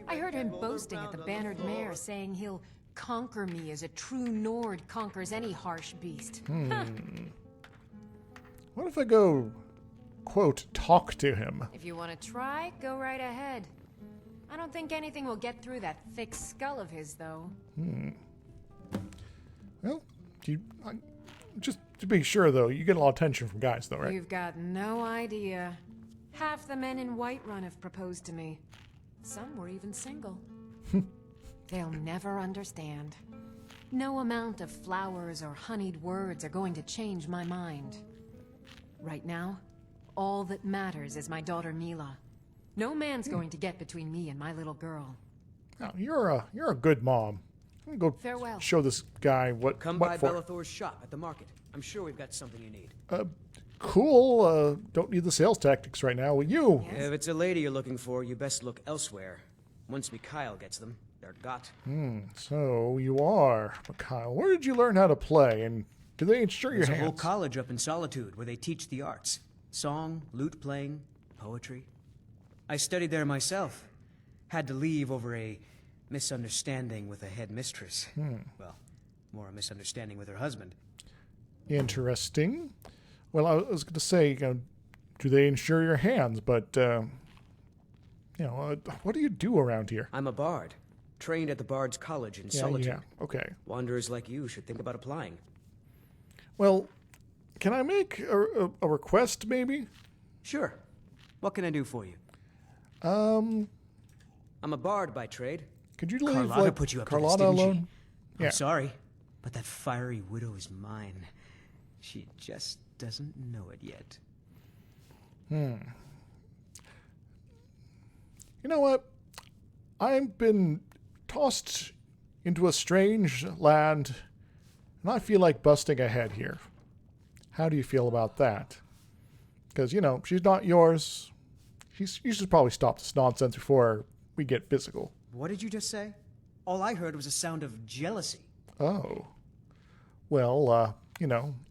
I heard him boasting at the Bannered Mare, saying he'll conquer me as a true Nord conquers any harsh beast. What if I go, quote, talk to him? If you want to try, go right ahead. I don't think anything will get through that thick skull of his, though. Well, just to be sure, though, you get a lot of attention from guys, though, right? You've got no idea. Half the men in Whiterun have proposed to me. Some were even single. They'll never understand. No amount of flowers or honeyed words are going to change my mind. Right now, all that matters is my daughter Mila. No man's going to get between me and my little girl. Oh, you're a good mom. I'm gonna go Farewell. show this guy what Come what by for. Bellathor's shop at the market. I'm sure we've got something you need. Cool. Don't need the sales tactics right now. Will you? If it's a lady you're looking for, you best look elsewhere. Once Mikhail gets them, they're got. So you are Mikhail. Where did you learn how to play? And do they insure your There's a whole hands? college up in Solitude where they teach the arts. Song, lute playing, poetry. I studied there myself. Had to leave over a misunderstanding with a head mistress. Well, more a misunderstanding with her husband. Interesting. Well, I was going to say, do they insure your hands? But, what do you do around here? I'm a bard. Trained at the Bard's College in Solitude. Yeah, okay. Wanderers like you should think about applying. Well, can I make a request, maybe? Sure. What can I do for you? I'm a bard by trade. Could you leave, Carlotta put you up to this, Carlotta didn't she? alone? I'm sorry, but that fiery widow is mine. She just doesn't know it yet. You know what? I've been tossed into a strange land, and I feel like busting ahead here. How do you feel about that? Because, she's not yours. You should probably stop this nonsense before we get physical. What did you just say? All I heard was a sound of jealousy. Oh. Well,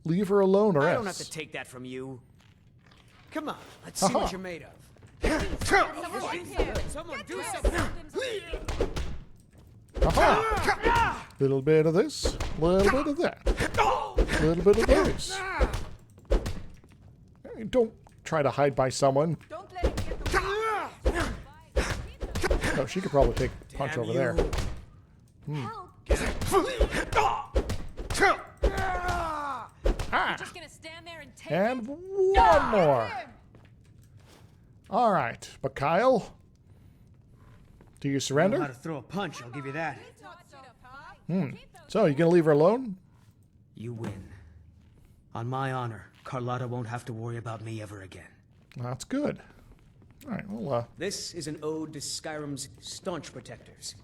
leave her alone or else. I don't have to take that from you. Come on, let's see what you're made of. Someone do something! Aha! Little bit of this, little bit of that, little bit of this. Hey, don't try to hide by someone. Oh, she could probably take a punch over there. Just gonna stand there and take And one more. All right, but Kyle, do you I surrender? know how to throw a punch, I'll give you that. So, you gonna leave her alone? You win. On my honor, Carlotta won't have to worry about me ever again. That's good. All right, well, This is an ode to Skyrim's staunch protectors,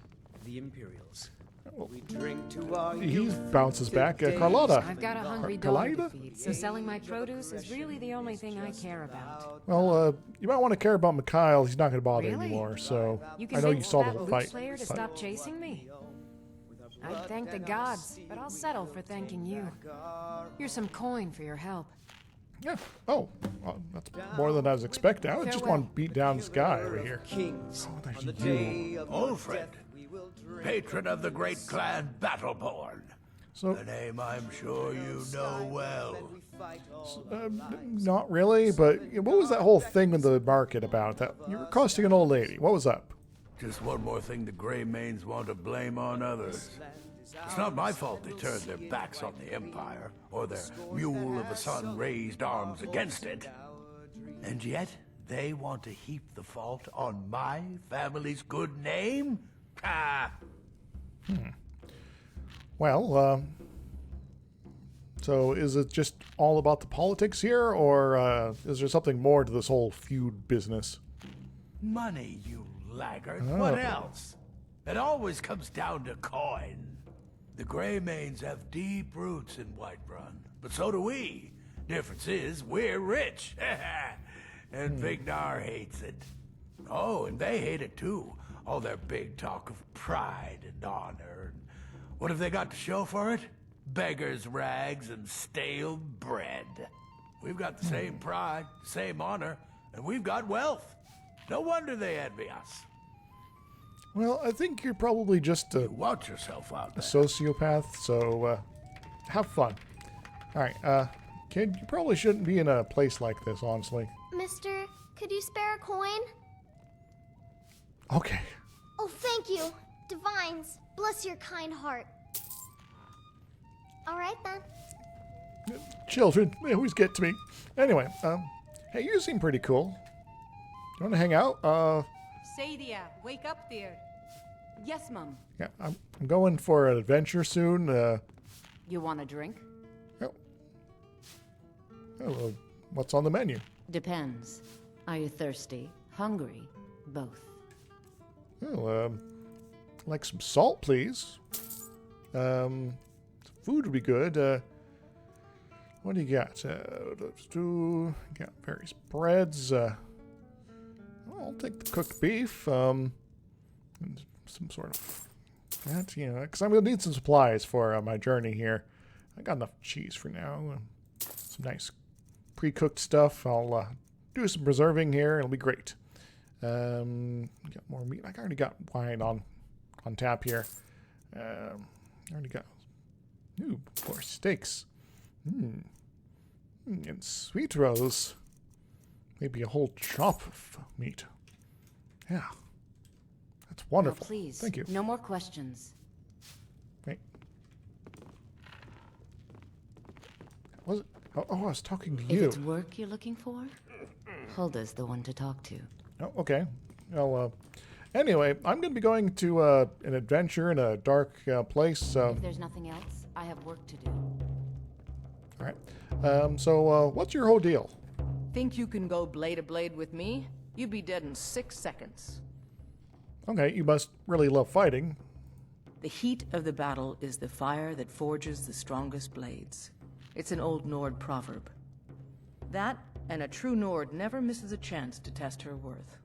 the Imperials. We drink to our he bounces back. Carlotta. I've got a hungry dog to feed, so selling my produce is really the only thing I care about. Well, you might want to care about Mikhail. He's not going to bother Really? anymore, so You I know you convinced saw that the loot fight. slayer to but- stop chasing me? I'd thank the gods, but I'll settle for thanking you. Here's some coin for your help. Yeah. Oh, well, that's more than I was expecting. I just want to beat down this guy over here. Oh, there's you. Old friend, patron of the great clan Battleborn. So, A name I'm sure you know well. not really, but what was that whole thing in the market about? That you were accosting an old lady. What was up? Just one more thing the Grey Manes want to blame on others. It's not my fault they turned their backs on the Empire, or their mule of a son raised arms against it. And yet, they want to heap the fault on my family's good name? Ah! Well, so is it just all about the politics here, or is there something more to this whole feud business? Money, you laggard. Oh. What else? It always comes down to coin. The Grey Manes have deep roots in Whiterun, but so do we. Difference is, we're rich. And Vignar hates it. Oh, and they hate it too. All their big talk of pride and honor. What have they got to show for it? Beggars' rags and stale bread. We've got the same pride, the same honor, and we've got wealth. No wonder they envy us. Well, I think you're probably just a Watch yourself out there. sociopath, so have fun. All right, kid, you probably shouldn't be in a place like this, honestly. Mister, could you spare a coin? Okay. Oh, thank you. Divines, bless your kind heart. All right, then. Children, they always get to me. Anyway, hey, you seem pretty cool. You want to hang out? Sadia, wake up there. Yes, Mum. Yeah, I'm going for an adventure soon. You want a drink? Well, what's on the menu? Depends. Are you thirsty? Hungry? Both. Well, like some salt, please. Some food would be good. What do you got? Got various breads. I'll take the cooked beef. And some sort of that, because I'm gonna need some supplies for my journey here. I got enough cheese for now. Some nice pre-cooked stuff. I'll do some preserving here. It'll be great. Got more meat. I already got wine on tap here. I already got, of course, steaks. And sweet rolls. Maybe a whole chop of meat. Yeah. That's wonderful. Now, please, Thank you. no more questions. Wait. Was it? Oh, I was talking to If you. it's work you're looking for, Hulda's the one to talk to. Oh, okay. Well, anyway, I'm going to be going to an adventure in a dark place. If there's nothing else, I have work to do. All right. So what's your whole deal? Think you can go blade to blade with me? You'd be dead in 6 seconds. Okay, you must really love fighting. The heat of the battle is the fire that forges the strongest blades. It's an old Nord proverb. That, and a true Nord never misses a chance to test her worth.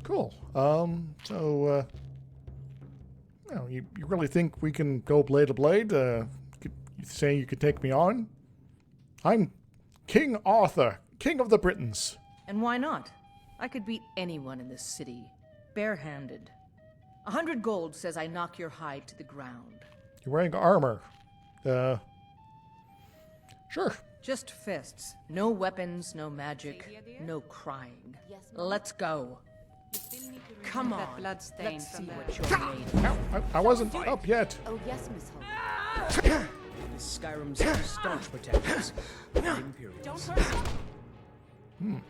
Cool. You really think we can go blade to blade? You saying you could take me on? I'm King Arthur, King of the Britons. And why not? I could beat anyone in this city, barehanded. 100 gold says I knock your hide to the ground. You're wearing armor. Sure. Just fists. No weapons, no magic, no crying. Let's go. Come on. Let's see what you're made of. I wasn't up yet. Oh, yes, Miss Hope. Skyrim's staunch protectors. The Imperials. Don't hurt me.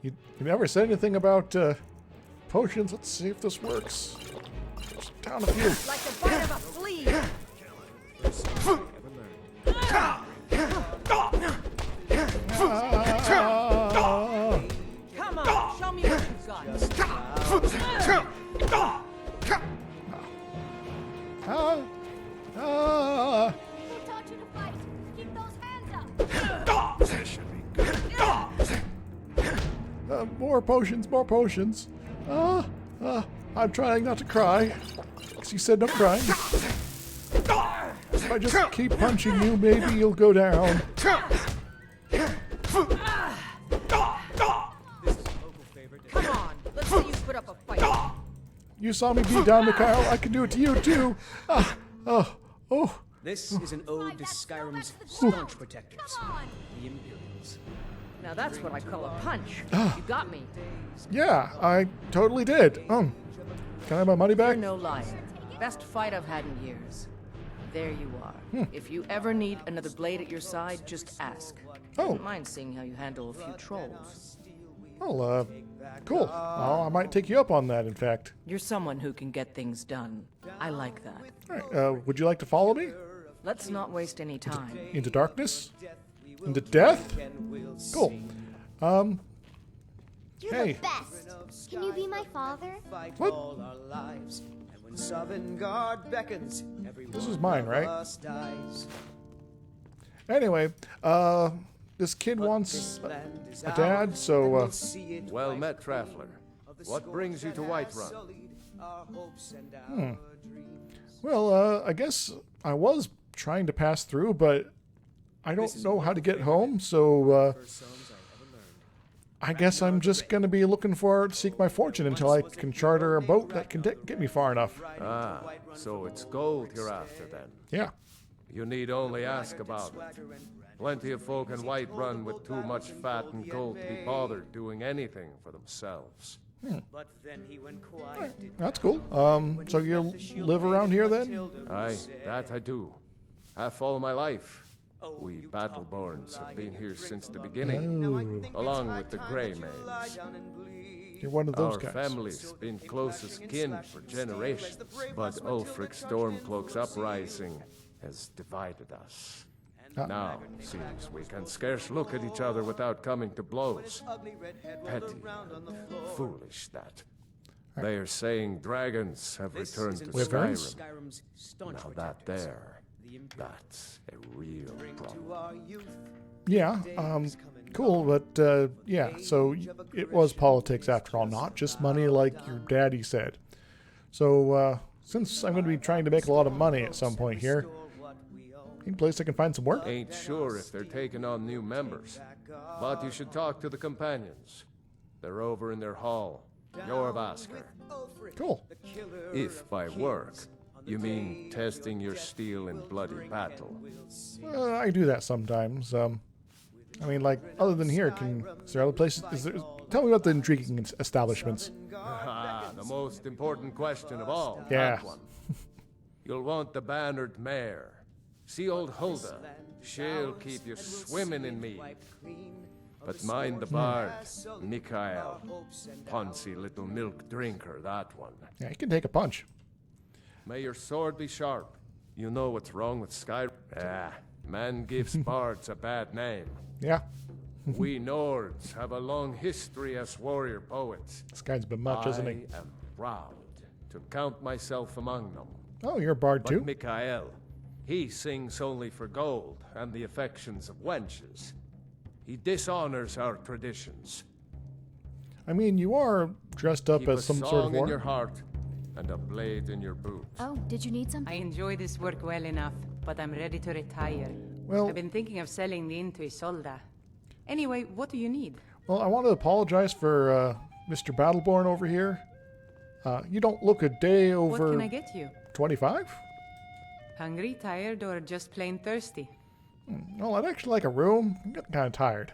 You never said anything about potions. Let's see if this works. Just down a few. Like the bite of a flea. Come on, show me what you've got. Who taught you to fight? Keep those hands up! This should be good. More potions, more potions. I'm trying not to cry. 'Cause you said no crying. If I just keep punching you, maybe you'll go down. Come on, let's see you put up a fight. You saw me beat down Mikhail. I can do it to you too. Oh. This is an ode to Skyrim's staunch protectors. The Imperials. Now that's what I call a punch. You got me. Yeah, I totally did. Can I have my money back? You're no liar. Best fight I've had in years. There you are. If you ever need another blade at your side, just ask. Don't mind seeing how you handle a few trolls. Well, cool. I might take you up on that, in fact. You're someone who can get things done. I like that. All right, would you like to follow me? Let's not waste any time. Into darkness? Into death? Cool. You're Hey. the best. Can you be my father? What? Beckons, This is mine, right? Anyway, this kid wants a dad, so, Well met, traveler. What brings you to Whiterun? Well, I guess I was trying to pass through, but I don't know how to get home, so, I guess I'm just gonna be looking to seek my fortune until I can charter a boat that can get me far enough. Ah, so it's gold you're after then? Yeah. You need only ask about it. Plenty of folk in Whiterun with too much fat and gold to be bothered doing anything for themselves. That's cool. So you live around here then? Aye, that I do. Half all my life. We Battleborns have been here since the beginning, along with the Grey Maids. You're one of those Our guys. family's been closest kin for generations, but Ulfric Stormcloak's uprising has divided us. Now, seems we can scarce look at each other without coming to blows. Petty and foolish that. They are saying dragons have returned to Wyverns? Skyrim. Now that there, that's a real problem. Yeah, cool, but, yeah, so it was politics after all, not just money like your daddy said. So, since I'm going to be trying to make a lot of money at some point here, any place I can find some work? Ain't sure if they're taking on new members, but you should talk to the companions. They're over in their hall. Jorvaskr. Cool. If by work, you mean testing your steel in bloody battle. I do that sometimes. I mean, like, other than here, is there other places? Tell me about the intriguing establishments. Ah, the most important question of all. Yeah. That one. You'll want the bannered mare. See old Hulda. She'll keep you swimming in me. But mind the bard, Mikhail. Poncy little milk drinker, that one. Yeah, he can take a punch. May your sword be sharp. You know what's wrong with Skyrim. Man gives bards a bad name. Yeah. We Nords have a long history as warrior poets. This guy's been much, isn't he? I am proud to count myself among them. Oh, you're a bard too? But Mikhail, he sings only for gold and the affections of wenches. He dishonors our traditions. I mean, you are dressed up Keep as a some song sort of in war. your heart and a blade in your boot. Oh, did you need something? I enjoy this work well enough, but I'm ready to retire. Well, I've been thinking of selling the inn to Isolda. Anyway, what do you need? Well, I want to apologize for Mr. Battleborn over here. You don't look a day over... What can I get you? 25? Hungry, tired, or just plain thirsty? Well, I'd actually like a room. I'm getting kind of tired.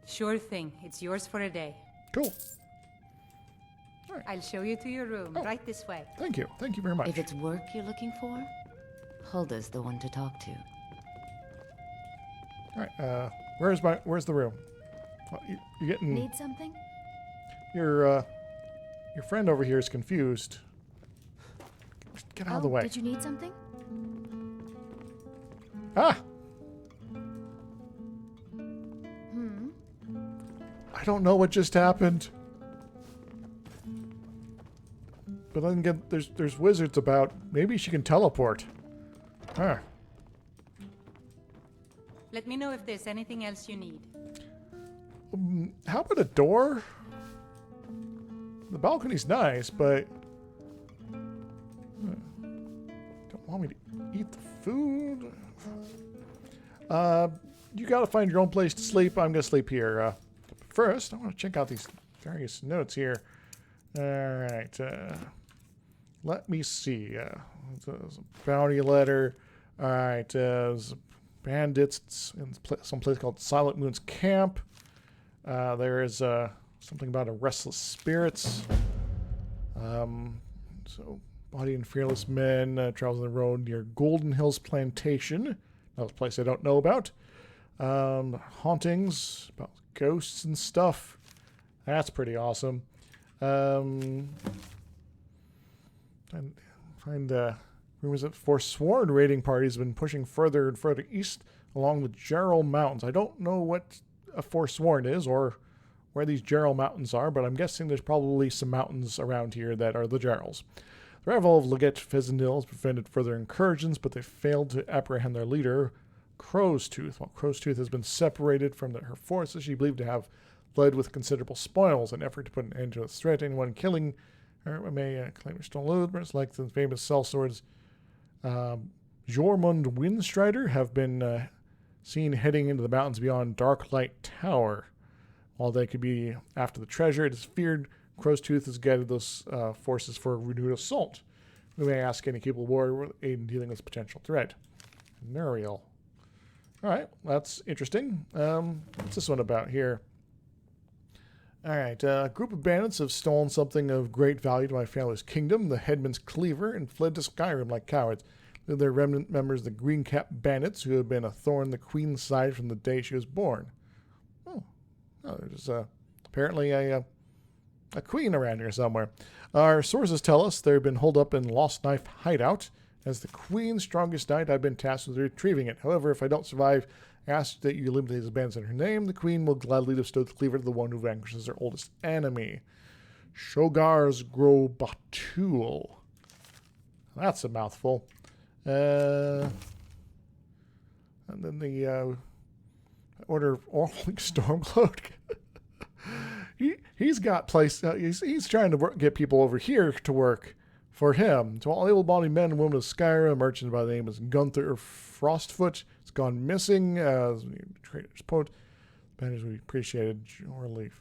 Sure thing. It's yours for a day. Cool. I'll show you to your room. Right this way. Thank you. Thank you very much. If it's work you're looking for, Hulda's the one to talk to. All right. Where's the room? Well, you're getting... Need something? Your friend over here is confused. Just get out of the way. Did you need something? Ah! I don't know what just happened. But then again, there's wizards about. Maybe she can teleport. Ah. Let me know if there's anything else you need. How about a door? The balcony's nice, but don't want me to eat the food. You gotta find your own place to sleep. I'm gonna sleep here. First, I want to check out these various notes here. All right. Let me see. There's a bounty letter. All right. There's bandits in some place called Silent Moon's Camp. There is something about a restless spirits. So, body and fearless men travels on the road near Golden Hills Plantation. Another place I don't know about. Hauntings about ghosts and stuff. That's pretty awesome. And find rumors that Forsworn raiding parties have been pushing further and further east along the Gerald Mountains. I don't know what a Forsworn is or where these Gerald Mountains are, but I'm guessing there's probably some mountains around here that are the Geralds. The rival of Leggett Fizendil has prevented further incursions, but they failed to apprehend their leader, Crow's Tooth. While Crow's Tooth has been separated from her forces, she believed to have fled with considerable spoils. An effort to put an end to the threat. Anyone killing her may claim her stolen loot, like the famous sellswords Jormund Windstrider have been seen heading into the mountains beyond Darklight Tower. While they could be after the treasure, it is feared Crow's Tooth has guided those forces for a renewed assault. We may ask any capable warrior aid in dealing with this potential threat. Nuriel. Alright, that's interesting. What's this one about here? Alright, a group of bandits have stolen something of great value to my family's kingdom, the Headman's Cleaver, and fled to Skyrim like cowards. They're remnant members of the Green Cap Bandits who have been a thorn in the Queen's side from the day she was born. Oh, there's apparently a queen around here somewhere. Our sources tell us they've been holed up in Lost Knife Hideout. As the Queen's strongest knight, I've been tasked with retrieving it. However, if I don't survive, ask that you eliminate these bands in her name. The Queen will gladly bestow the cleaver to the one who vanquishes her oldest enemy. Shogar's Grobatul. That's a mouthful. And then the Order of Orling Stormcloak. He's got place. He's trying to get people over here to work for him. To all able-bodied men and women of Skyrim, a merchant by the name of Gunther Frostfoot has gone missing. Trader's poet. Banners we appreciated. Jorleaf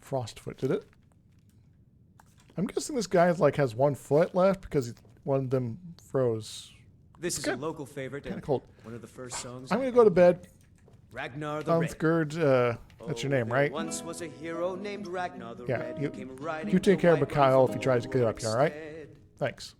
Frostfoot did it. I'm guessing this guy has 1 foot left because one of them froze. This is a local favorite and cold. one of the first songs. I'm gonna go to bed. Ragnar the Red. Unscourged, that's your name, right? Once was a hero named Ragnar the Yeah, Red. you take care of Mikhail if he tries to get up here, all right? Thanks.